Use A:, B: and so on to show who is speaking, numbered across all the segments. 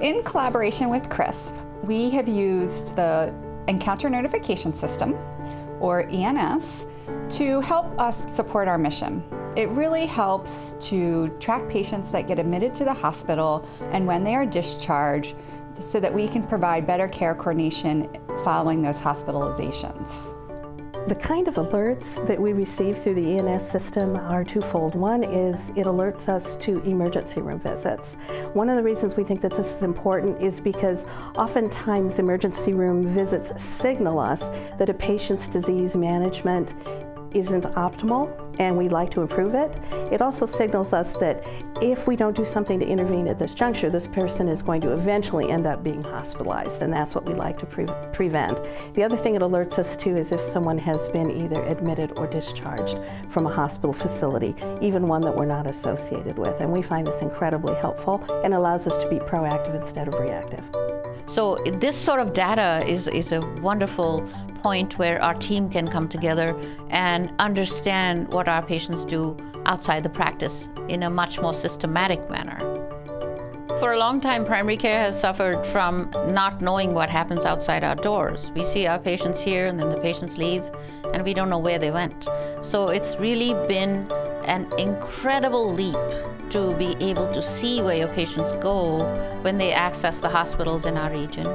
A: In collaboration with CRISP, we have used the Encounter Notification System, or ENS, to help us support our mission. It really helps to track patients that get admitted to the hospital and when they are discharged so that we can provide better care coordination following those hospitalizations.
B: The kind of alerts that we receive through the ENS system are twofold. One is it alerts us to emergency room visits. One of the reasons we think that this is important is because oftentimes emergency room visits signal us that a patient's disease management isn't optimal and we'd like to improve it. It also signals us that if we don't do something to intervene at this juncture, this person is going to eventually end up being hospitalized, and that's what we like to prevent. The other thing it alerts us to is if someone has been either admitted or discharged from a hospital facility, even one that we're not associated with, and we find this incredibly helpful and allows us to be proactive instead of reactive.
C: So this sort of data is a wonderful point where our team can come together and understand what our patients do outside the practice in a much more systematic manner. For a long time, primary care has suffered from not knowing what happens outside our doors. We see our patients here and then the patients leave and we don't know where they went. So it's really been an incredible leap to be able to see where your patients go when they access the hospitals in our region,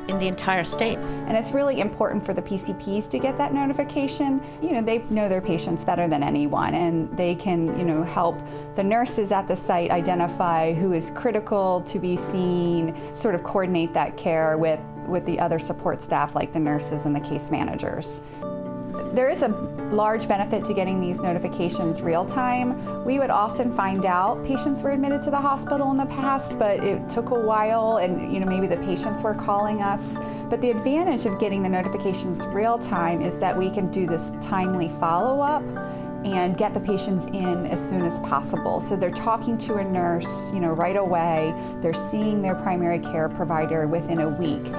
C: in the entire state.
A: And it's really important for the PCPs to get that notification. They know their patients better than anyone, and they can, help the nurses at the site identify who is critical to be seen, sort of coordinate that care with the other support staff like the nurses and the case managers. There is a large benefit to getting these notifications real time. We would often find out patients were admitted to the hospital in the past, but it took a while and maybe the patients were calling us. But the advantage of getting the notifications real time is that we can do this timely follow-up and get the patients in as soon as possible. So they're talking to a nurse, right away. They're seeing their primary care provider within a week.